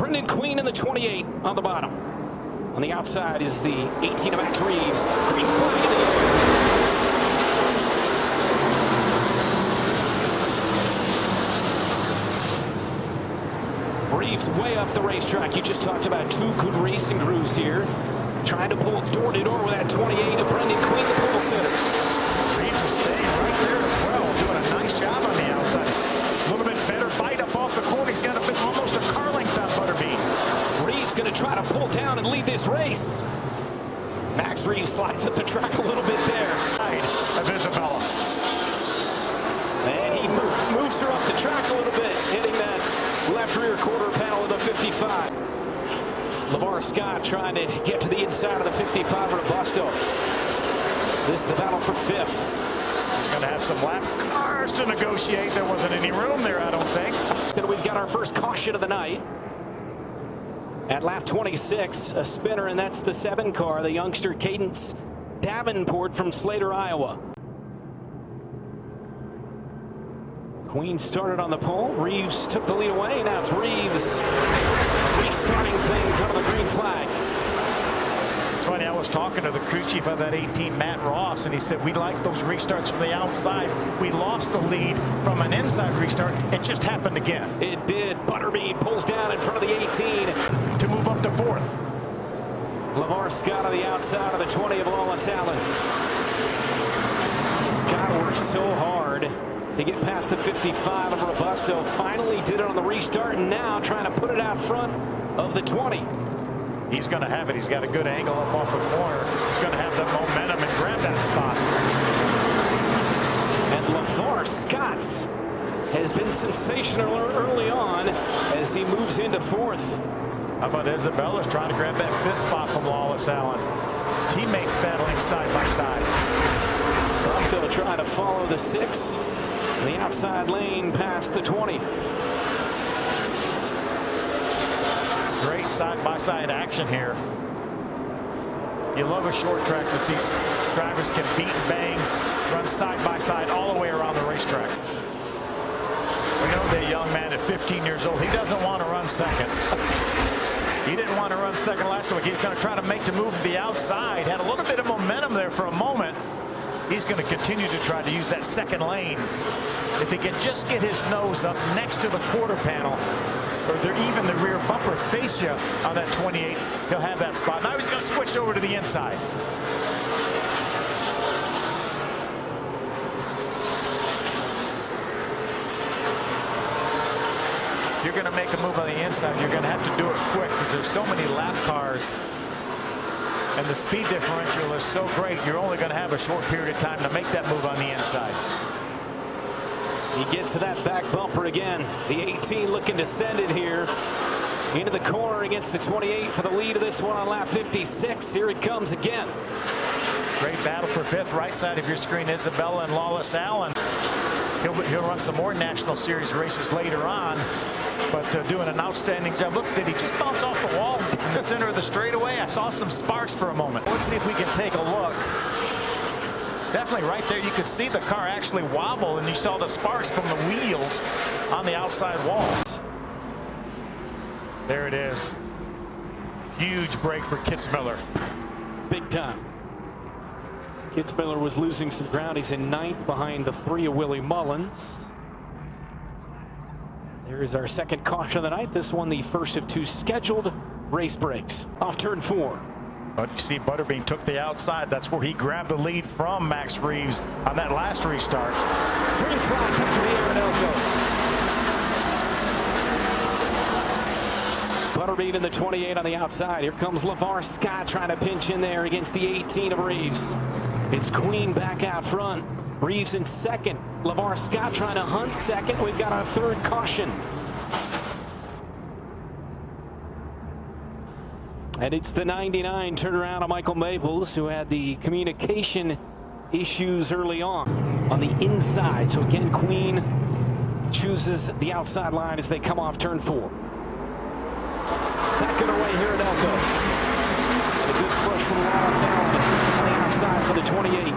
Brendan Queen in the 28 on the bottom. On the outside is the 18 of Max Reeves. Green flag in the air. Reeves way up the racetrack. You just talked about two good racing crews here. Trying to pull door to door with that 28 of Brendan Queen, the pole sitter. Reeves is staying right there as well, doing a nice job on the outside. A little bit better bite up off the corner. He's got almost a car length on Butterbean. Reeves going to try to pull down and lead this race. Max Reeves slides up the track a little bit there. Side of Isabella. And he moves her up the track a little bit, hitting that left rear quarter panel of the 55. LeVar Scott trying to get to the inside of the 55 Robusto. This is the battle for fifth. He's going to have some lap cars to negotiate. There wasn't any room there, I don't think. Then we've got our first caution of the night. At lap 26, a spinner, and that's the 7 car, the youngster Cadence Davenport from Slater, Iowa. Queen started on the pole. Reeves took the lead away. Now it's Reeves restarting things under the green flag. It's funny, I was talking to the crew chief of that 18, Matt Ross, and he said, we like those restarts from the outside. We lost the lead from an inside restart. It just happened again. It did. Butterbean pulls down in front of the 18. To move up to fourth. LeVar Scott on the outside of the 20 of Lawless Allen. Scott worked so hard to get past the 55 of Robusto. Finally did it on the restart, and now trying to put it out front of the 20. He's going to have it. He's got a good angle up off the corner. He's going to have that momentum and grab that spot. And LeVar Scott has been sensational early on as he moves into fourth. How about Isabella's trying to grab that fifth spot from Lawless Allen. Teammates battling side by side. Robusto trying to follow the 6. The outside lane past the 20. Great side-by-side action here. You love a short track that these drivers can beat and bang, run side-by-side all the way around the racetrack. We know the young man at 15 years old, he doesn't want to run second. He didn't want to run second last week. He's going to try to make the move to the outside. Had a little bit of momentum there for a moment. He's going to continue to try to use that second lane. If he can just get his nose up next to the quarter panel, or even the rear bumper fascia on that 28, he'll have that spot. Now he's going to switch over to the inside. You're going to make a move on the inside. You're going to have to do it quick because there's so many lap cars. And the speed differential is so great, you're only going to have a short period of time to make that move on the inside. He gets to that back bumper again. The 18 looking to send it here into the corner against the 28 for the lead of this one on lap 56. Here it comes again. Great battle for fifth. Right side of your screen, Isabella and Lawless Allen. He'll run some more National Series races later on, but doing an outstanding job. Look, did he just bounce off the wall in the center of the straightaway? I saw some sparks for a moment. Let's see if we can take a look. Definitely right there, you could see the car actually wobble, and you saw the sparks from the wheels on the outside wall. There it is. Huge break for Kitzmiller. Big time. Kitzmiller was losing some ground. He's in 9th behind the 3 of Willie Mullins. There is our second caution of the night. This one the first of 2 scheduled race breaks. Off turn 4. But you see Butterbean took the outside. That's where he grabbed the lead from Max Reeves on that last restart. Green flag comes to the air at Elko. Butterbean in the 28 on the outside. Here comes LeVar Scott trying to pinch in there against the 18 of Reeves. It's Queen back out front. Reeves in second. LeVar Scott trying to hunt second. We've got our third caution. And it's the 99 turnaround of Michael Maples, who had the communication issues early on the inside. So again, Queen chooses the outside line as they come off turn 4. Back away here at Elko. And a good push from Lawless Allen on the outside for the 28.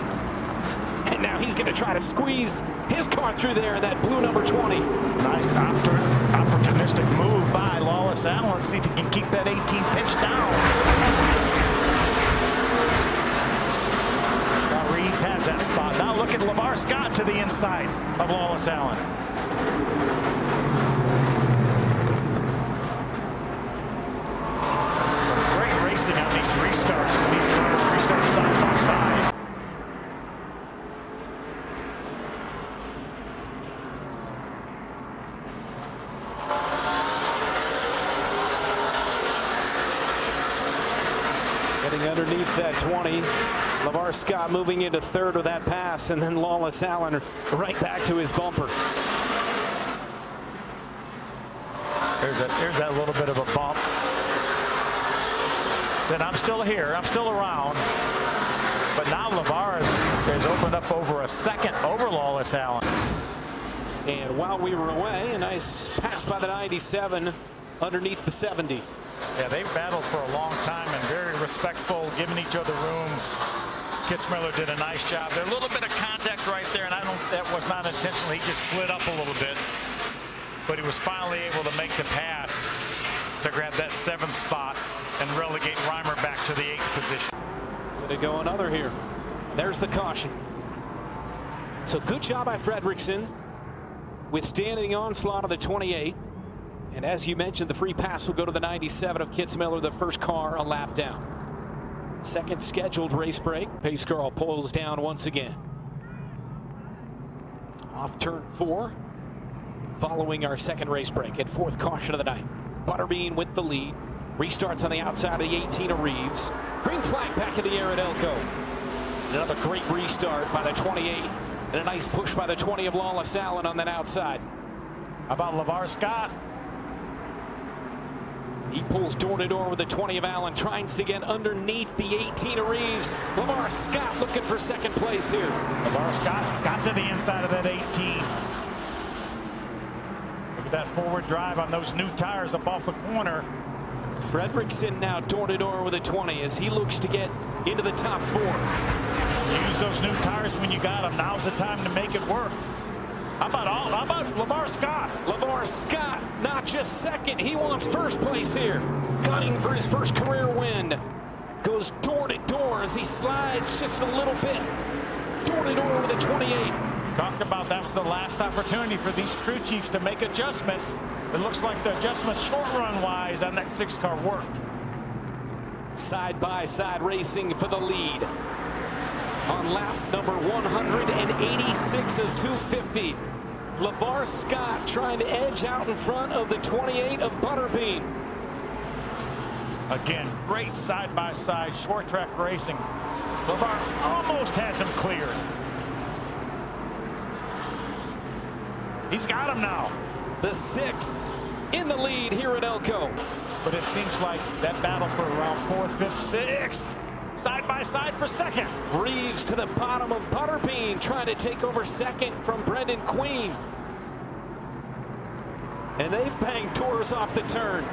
And now he's going to try to squeeze his car through there, that blue number 20. Nice opportunistic move by Lawless Allen. See if he can keep that 18 pitch down. Now Reeves has that spot. Now look at LeVar Scott to the inside of Lawless Allen. Some great racing on these restarts when these cars restart side by side. Getting underneath that 20. LeVar Scott moving into third with that pass, and then Lawless Allen right back to his bumper. There's that little bit of a bump. Then I'm still here. I'm still around. But now LeVar has opened up over a second over Lawless Allen. And while we were away, a nice pass by the 97 underneath the 70. Yeah, they've battled for a long time and very respectful, giving each other room. Kitzmiller did a nice job. There's a little bit of contact right there, and that was not intentional. He just slid up a little bit. But he was finally able to make the pass to grab that 7th spot and relegate Reimer back to the 8th position. Going to go another here. There's the caution. So good job by Fredrickson, withstanding the onslaught of the 28. And as you mentioned, the free pass will go to the 97 of Kitzmiller, the first car a lap down. Second scheduled race break. Pace car pulls down once again. Off turn 4, following our second race break at 4th caution of the night. Butterbean with the lead. Restarts on the outside of the 18 of Reeves. Green flag back in the air at Elko. Another great restart by the 28. And a nice push by the 20 of Lawless Allen on that outside. How about LeVar Scott? He pulls door to door with the 20 of Allen, tries to get underneath the 18 of Reeves. LeVar Scott looking for second place here. LeVar Scott got to the inside of that 18. Look at that forward drive on those new tires up off the corner. Fredrickson now door to door with a 20 as he looks to get into the top 4. Use those new tires when you got them. Now's the time to make it work. How about LeVar Scott? LeVar Scott, not just second. He wants first place here. Gunning for his first career win. Goes door to door as he slides just a little bit. Door to door with a 28. Talked about that was the last opportunity for these crew chiefs to make adjustments. It looks like the adjustments short run wise on that 6 car worked. Side by side racing for the lead. On lap number 186 of 250. LeVar Scott trying to edge out in front of the 28 of Butterbean. Again, great side-by-side short track racing. LeVar almost has him cleared. He's got him now. The 6 in the lead here at Elko. But it seems like that battle for around 4th, 5th, 6th. Side by side for second. Reeves to the bottom of Butterbean, trying to take over second from Brendan Queen. And they bang doors off the turn.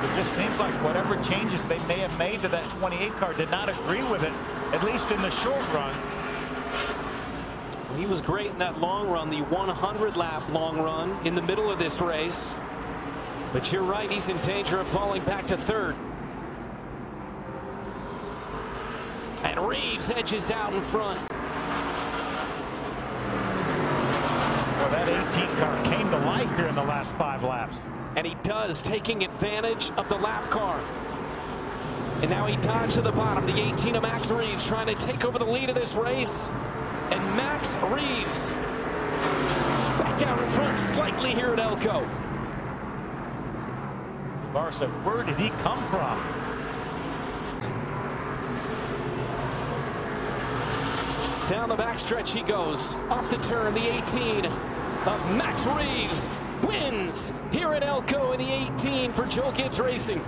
It just seems like whatever changes they may have made to that 28 car did not agree with it, at least in the short run. He was great in that long run, the 100-lap long run in the middle of this race. But you're right, he's in danger of falling back to third. And Reeves edges out in front. Well, that 18 car came to life here in the last 5 laps. And he does, taking advantage of the lap car. And now he dives to the bottom. The 18 of Max Reeves trying to take over the lead of this race. And Max Reeves back out in front slightly here at Elko. LeVar said, where did he come from? Down the backstretch he goes. Off the turn, the 18 of Max Reeves wins here at Elko in the 18 for Joe Gibbs Racing.